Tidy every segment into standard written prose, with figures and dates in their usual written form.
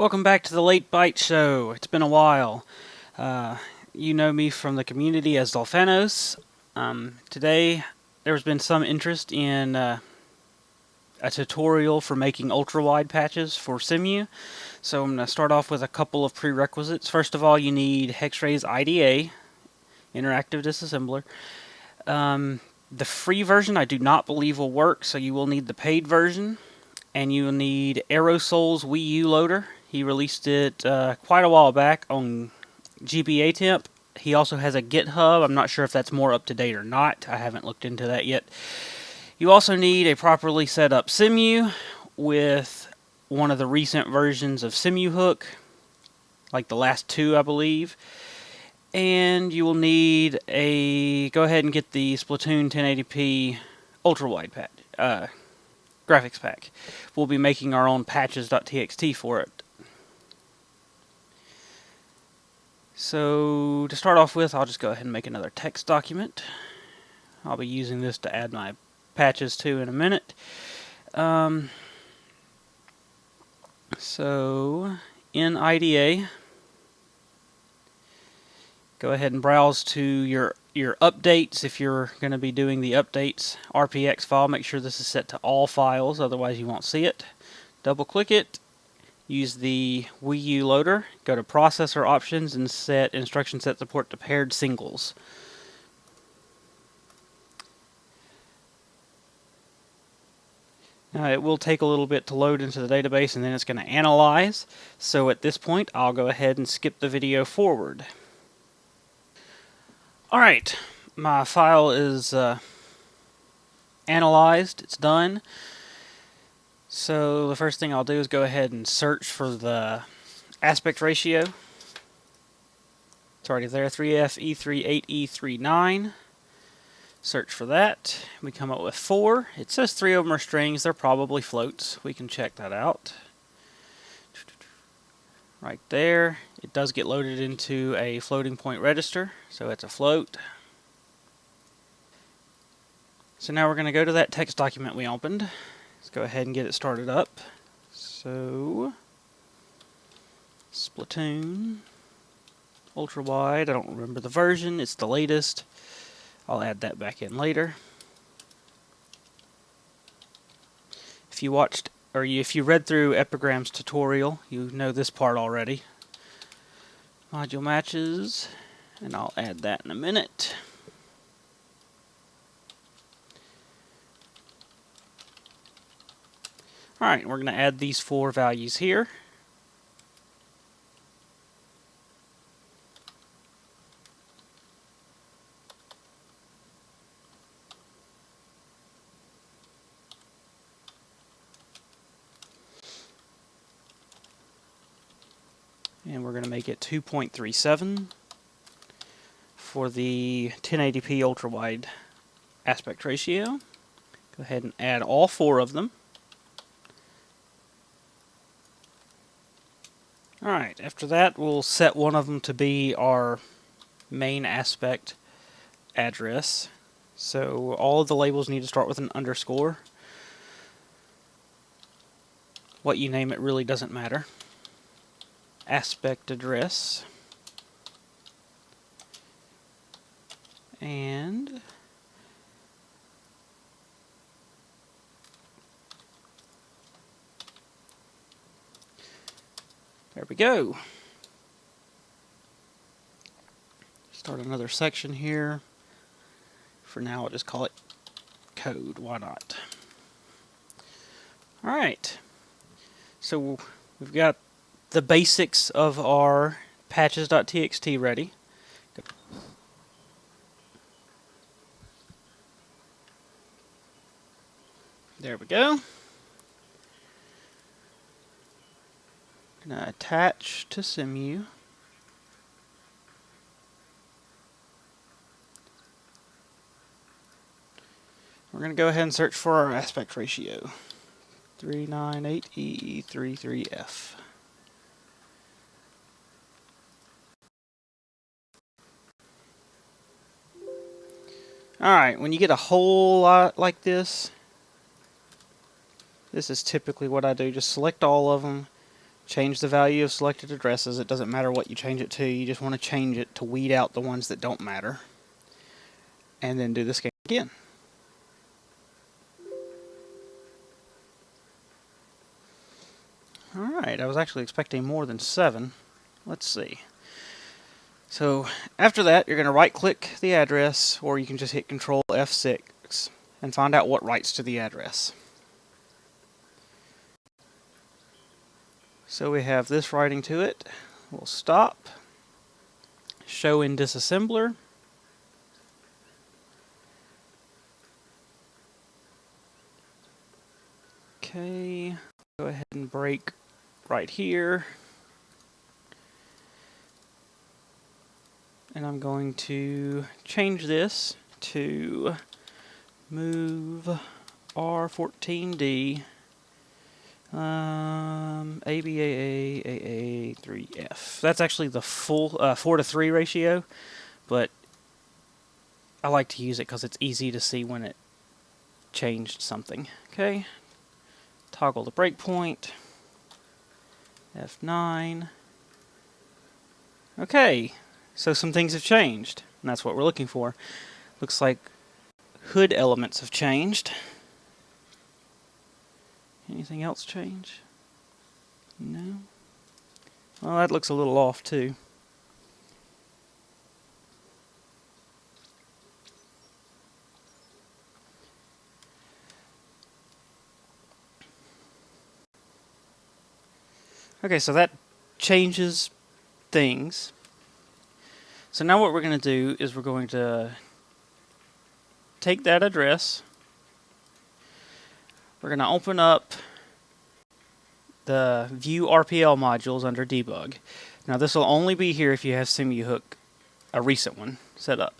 Welcome back to the Late Bite Show. It's been a while. You know me from the community as Dolphanos. Today, there's been some interest in a tutorial for making Ultrawide patches for Cemu. So I'm going to start off with a couple of prerequisites. First of all, you need Hexray's IDA, Interactive Disassembler. The free version I do not believe will work, so you will need the paid version. And you will need Aerosoul's Wii U loader. He released it quite a while back on GBA Temp. He also has a GitHub. I'm not sure if that's more up to date or not. I haven't looked into that yet. You also need a properly set up Cemu with one of the recent versions of Cemu Hook, like the last two, I believe. And you will need go ahead and get the Splatoon 1080p Ultrawide patch. Graphics pack. We'll be making our own patches.txt for it. So to start off with, I'll just go ahead and make another text document. I'll be using this to add my patches to in a minute. So in IDA, go ahead and browse to your updates. If you're going to be doing the updates RPX file, make sure this is set to all files, otherwise you won't see it. Double click it, use the Wii U loader, go to processor options and set instruction set support to paired singles. Now it will take a little bit to load into the database and then it's going to analyze. So at this point I'll go ahead and skip the video forward. Alright, my file is analyzed, it's done. So the first thing I'll do is go ahead and search for the aspect ratio. It's already there, 3F-E38E39. Search for that. We come up with 4. It says 3 of them are strings, they're probably floats. We can check that out. Right there, it does get loaded into a floating point register, so it's a float. So now we're going to go to that text document we opened. Let's go ahead and get it started up. So, Splatoon, Ultrawide, I don't remember the version, it's the latest. I'll add that back in later. If you watched if you read through Epigram's tutorial, you know this part already. Module matches, and I'll add that in a minute. Alright, we're going to add these 4 values here. And we're going to make it 2.37 for the 1080p ultrawide aspect ratio. Go ahead and add all 4 of them. Alright, after that we'll set one of them to be our main aspect address. So all of the labels need to start with an underscore. What you name it really doesn't matter. Aspect address, and there we go. Start another section here. For now, I'll just call it code. Why not? Alright, so we've got the basics of our patches.txt ready. There we go. Gonna attach to Cemu. We're gonna go ahead and search for our aspect ratio. 398E33F. Alright, when you get a whole lot like this is typically what I do. Just select all of them, change the value of selected addresses. It doesn't matter what you change it to, you just want to change it to weed out the ones that don't matter. And then do the scan again. Alright, I was actually expecting more than 7. Let's see. So after that, you're going to right click the address, or you can just hit Control F6 and find out what writes to the address. So we have this writing to it. We'll stop. Show in disassembler. Okay, go ahead and break right here. And I'm going to change this to move R14D ABAA 3F. That's actually the full 4:3 ratio, but I like to use it because it's easy to see when it changed something. Okay, toggle the breakpoint. F9. Okay, so some things have changed, and that's what we're looking for. Looks like hood elements have changed. Anything else change? No? Well, that looks a little off too. Okay, so that changes things. So now what we're going to do is we're going to take that address. We're going to open up the View RPL modules under Debug. Now this will only be here if you have Cemu Hook, a recent one, set up.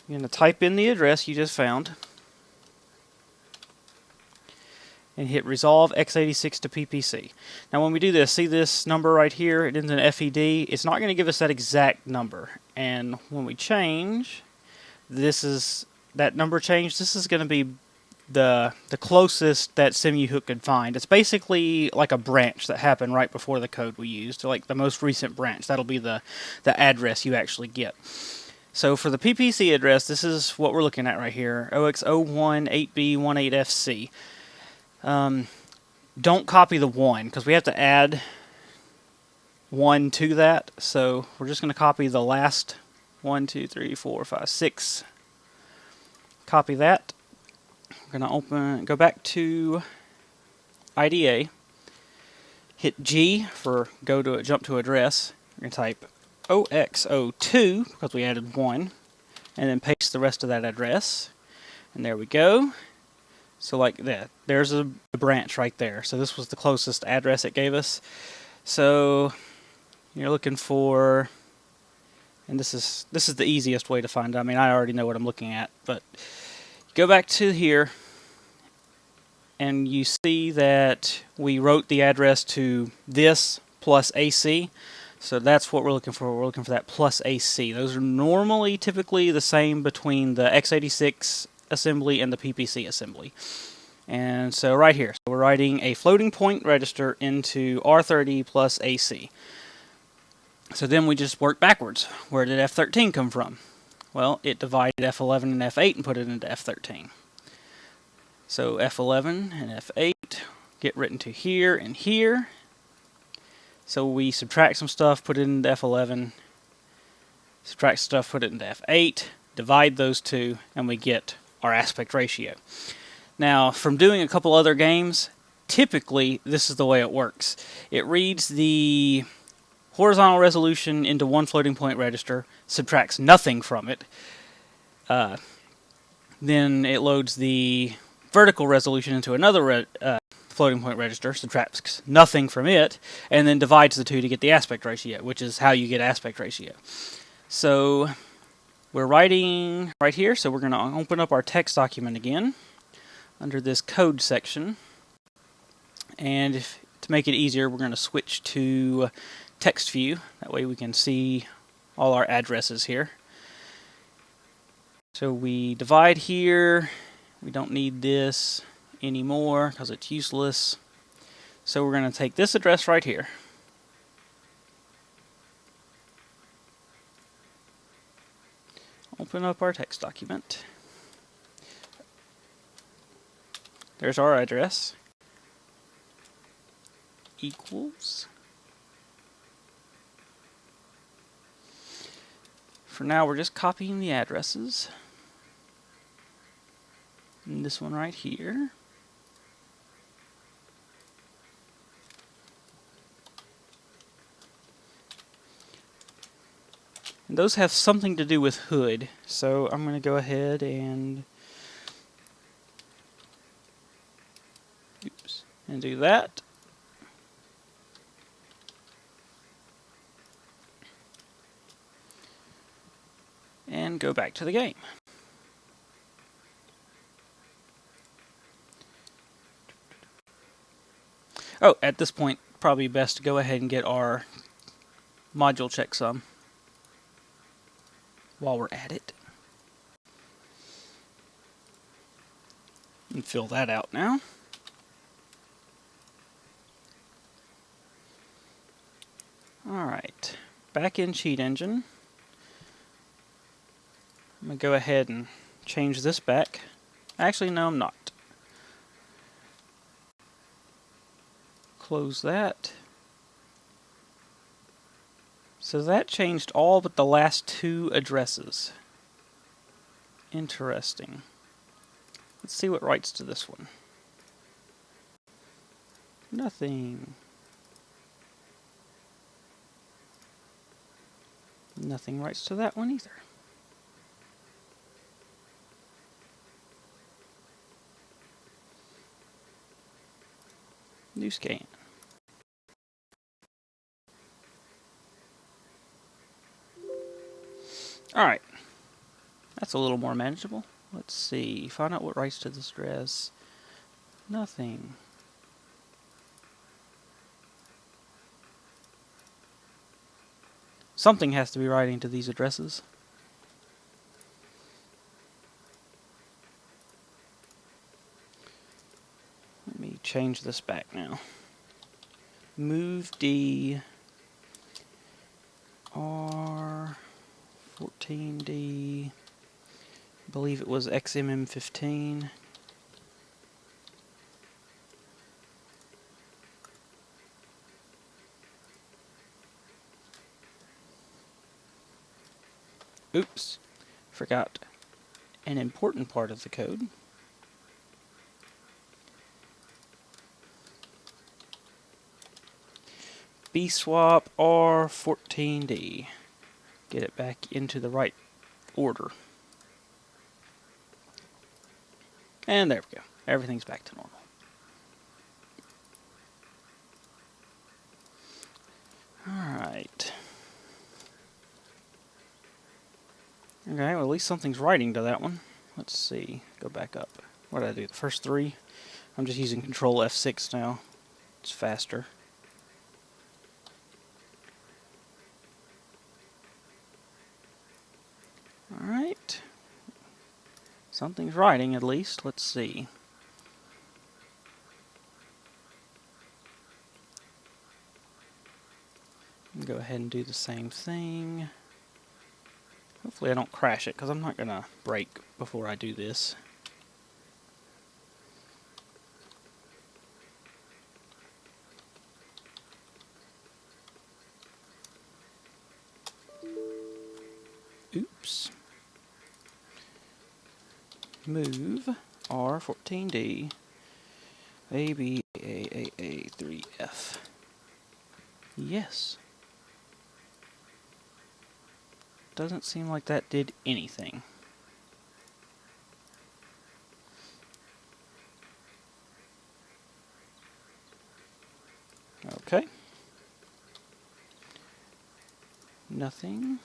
You're going to type in the address you just found and hit Resolve x86 to PPC. Now when we do this, see this number right here, it ends in FED. It's not going to give us that exact number. And when we change, that number change, this is going to be the closest that Cemu Hook could find. It's basically like a branch that happened right before the code we used, like the most recent branch. That'll be the address you actually get. So for the PPC address, this is what we're looking at right here, OX018B18FC. Don't copy the 1, because we have to add 1 to that, so we're just going to copy the last 1, 2, 3, 4, 5, 6. Copy that. We're going to go back to IDA, hit G for jump to address. We're going to type OX02 because we added 1, and then paste the rest of that address. And there we go. So like that, there's a branch right there. So this was the closest address it gave us. So you're looking for, and this is the easiest way to find it. I mean, I already know what I'm looking at, but go back to here, and you see that we wrote the address to this plus AC. So that's what we're looking for. We're looking for that plus AC. Those are typically the same between the x86 assembly and the PPC assembly. And so right here, so we're writing a floating point register into R30 plus AC. So then we just work backwards. Where did F13 come from? Well, it divided F11 and F8 and put it into F13. So F11 and F8 get written to here and here. So we subtract some stuff, put it into F11, subtract stuff, put it into F8, divide those two, and we get our aspect ratio. Now, from doing a couple other games, typically this is the way it works. It reads the horizontal resolution into one floating point register, subtracts nothing from it. Then it loads the vertical resolution into another floating point register, subtracts nothing from it, and then divides the two to get the aspect ratio, which is how you get aspect ratio. So we're writing right here, so we're going to open up our text document again under this code section. And to make it easier, we're going to switch to text view. That way we can see all our addresses here. So we divide here. We don't need this anymore because it's useless. So we're going to take this address right here. Open up our text document. There's our address. Equals. For now, we're just copying the addresses. And this one right here. And those have something to do with hood, so I'm going to go ahead and do that. And go back to the game. Oh, at this point, probably best to go ahead and get our module checksum while we're at it. And fill that out now. Alright, back in Cheat Engine. I'm going to go ahead and change this back. Actually, no, I'm not. Close that. So that changed all but the last two addresses. Interesting. Let's see what writes to this one. Nothing. Nothing writes to that one either. New scan. Alright. That's a little more manageable. Let's see. Find out what writes to this address. Nothing. Something has to be writing to these addresses. Let me change this back now. Move D R 14D. I believe it was XMM15. Oops, forgot an important part of the code. bswap R14D. Get it back into the right order. And there we go. Everything's back to normal. Alright. Okay, well at least something's writing to that one. Let's see. Go back up. What did I do? The first three? I'm just using Control F6 now. It's faster. Alright. Something's writing at least. Let's see. Go ahead and do the same thing. Hopefully I don't crash it, because I'm not going to break before I do this. Oops. Move R14D ABAAA3F. Yes. Doesn't seem like that did anything. Okay. Nothing.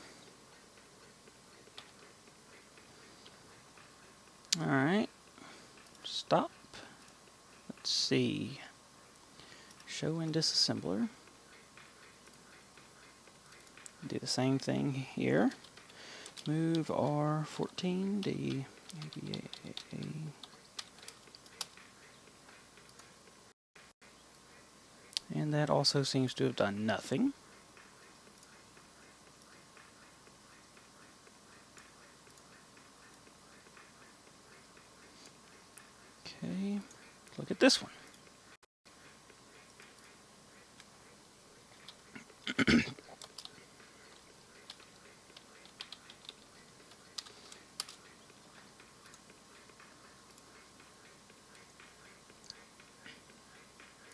Alright. Stop. Let's see. Show in disassembler. Do the same thing here. Move R14D ABAA. And that also seems to have done nothing. Okay, look at this one.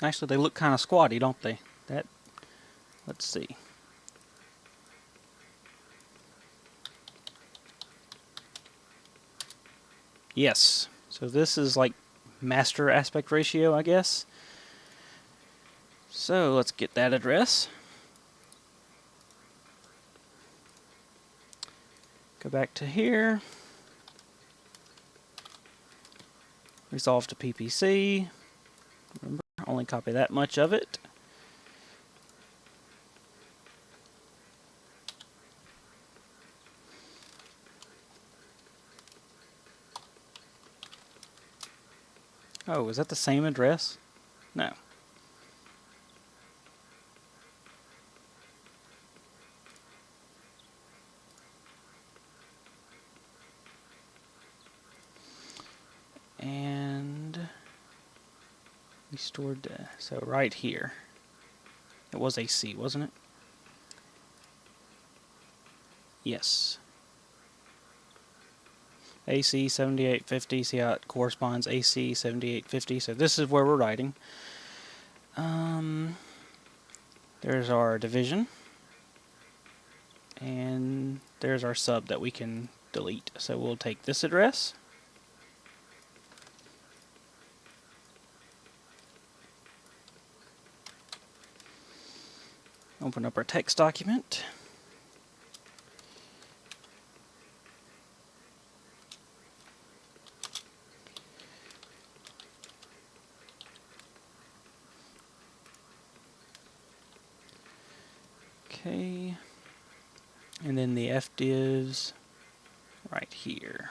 Actually, they look kind of squatty, don't they? Let's see. Yes. So this is like master aspect ratio, I guess. So let's get that address. Go back to here. Resolve to PPC. Remember, only copy that much of it. Oh, is that the same address? No. And we stored, so right here. It was AC, wasn't it? Yes. AC 7850, see how it corresponds, AC 7850, so this is where we're writing. There's our division, and there's our sub that we can delete. So we'll take this address, open up our text document. Okay, and then the fdivs right here.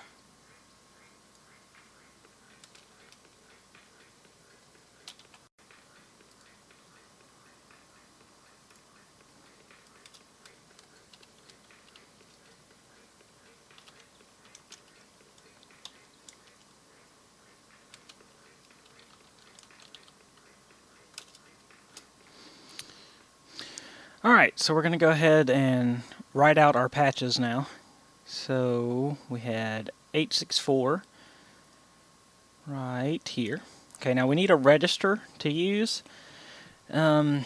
Alright, so we're going to go ahead and write out our patches now. So we had 864 right here. Okay, now we need a register to use. You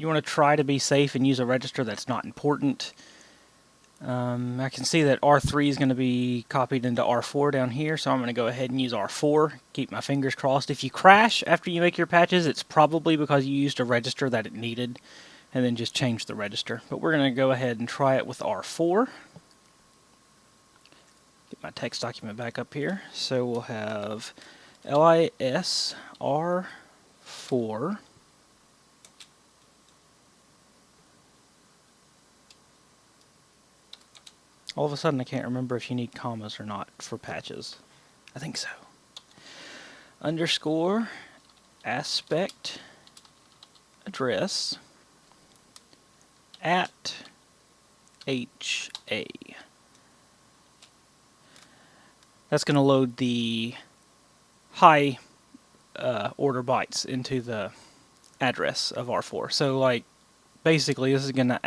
want to try to be safe and use a register that's not important. I can see that R3 is going to be copied into R4 down here, so I'm going to go ahead and use R4. Keep my fingers crossed. If you crash after you make your patches, it's probably because you used a register that it needed, and then just change the register. But we're going to go ahead and try it with R4. Get my text document back up here. So we'll have LIS R4. All of a sudden I can't remember if you need commas or not for patches. I think so. Underscore aspect address at HA. That's going to load the high order bytes into the address of R4. So like basically this is going to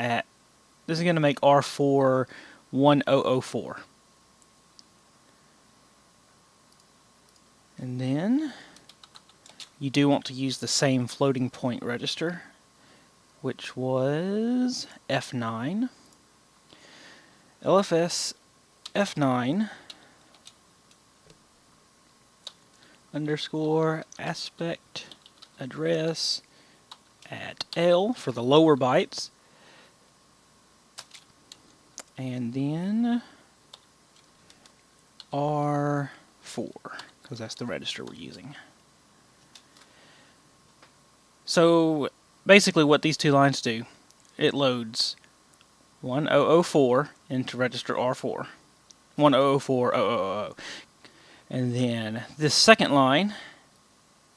make R4 1004. And then you do want to use the same floating point register, which was F9. LFS F9 underscore aspect address at L for the lower bytes. And then R4, because that's the register we're using. So basically what these two lines do, it loads 1004 into register R4. 1004, and then this second line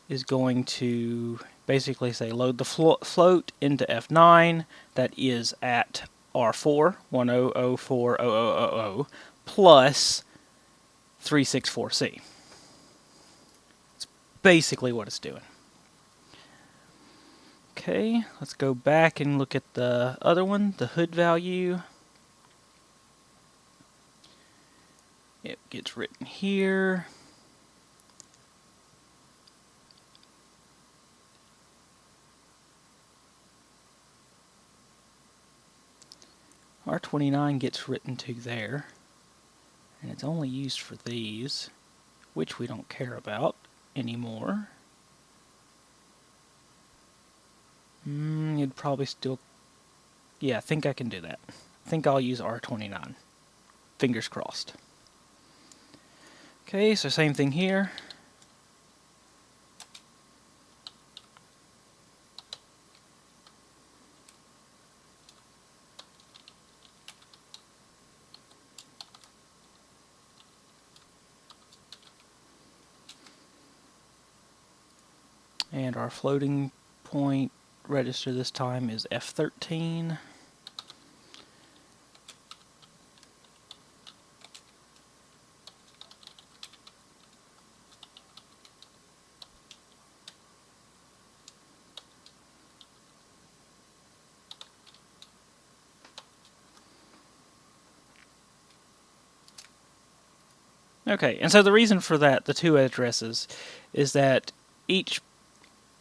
is going to basically say load the float into F9 that is at R4, 10040000, plus 364C. It's basically what it's doing. Okay, let's go back and look at the other one, the hood value. It gets written here. R29 gets written to there, and it's only used for these, which we don't care about anymore. You'd probably still... Yeah, I think I can do that. I think I'll use R29. Fingers crossed. Okay, so same thing here. And our floating point register this time is F13. Okay, and so the reason for that, the two addresses, is that each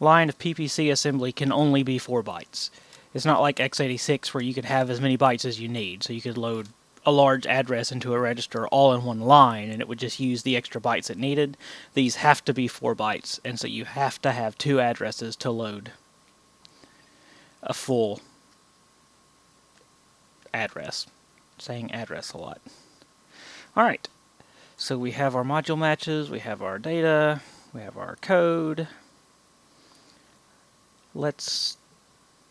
line of PPC assembly can only be 4 bytes. It's not like x86 where you could have as many bytes as you need, so you could load a large address into a register all in one line and it would just use the extra bytes it needed. These have to be 4 bytes, and so you have to have 2 addresses to load a full address. Saying address a lot. Alright, so we have our module matches, we have our data, we have our code. Let's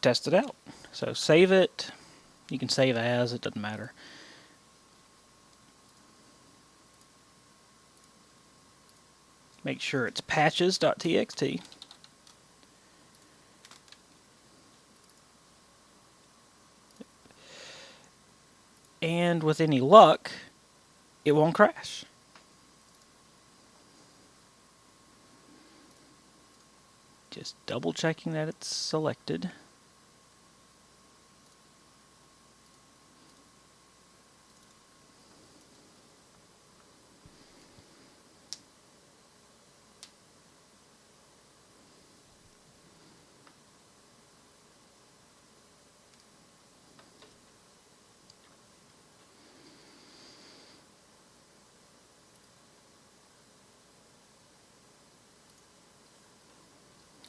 test it out. So save it. You can save as, it doesn't matter. Make sure it's patches.txt. And with any luck, it won't crash. Just double checking that it's selected.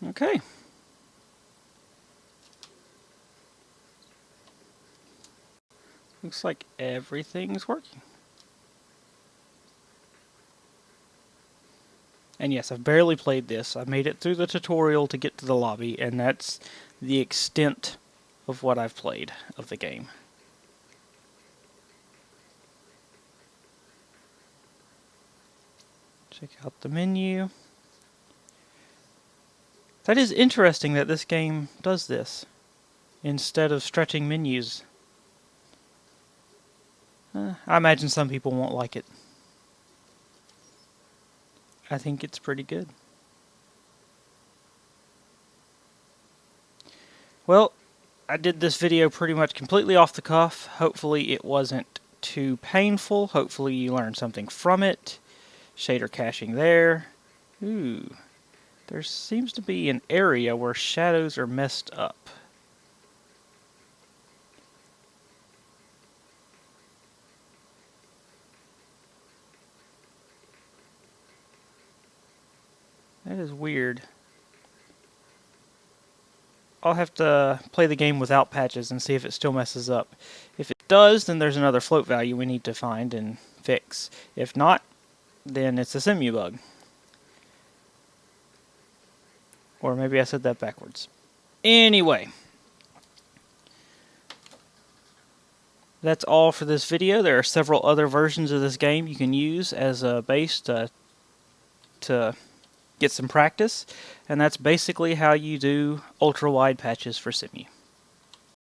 Okay. Looks like everything's working. And yes, I've barely played this. I made it through the tutorial to get to the lobby, and that's the extent of what I've played of the game. Check out the menu. That is interesting that this game does this, instead of stretching menus. I imagine some people won't like it. I think it's pretty good. Well, I did this video pretty much completely off the cuff. Hopefully it wasn't too painful. Hopefully you learned something from it. Shader caching there. Ooh. There seems to be an area where shadows are messed up. That is weird. I'll have to play the game without patches and see if it still messes up. If it does, then there's another float value we need to find and fix. If not, then it's a Cemu bug. Or maybe I said that backwards. Anyway. That's all for this video. There are several other versions of this game you can use as a base to get some practice, and that's basically how you do ultra-wide patches for Cemu.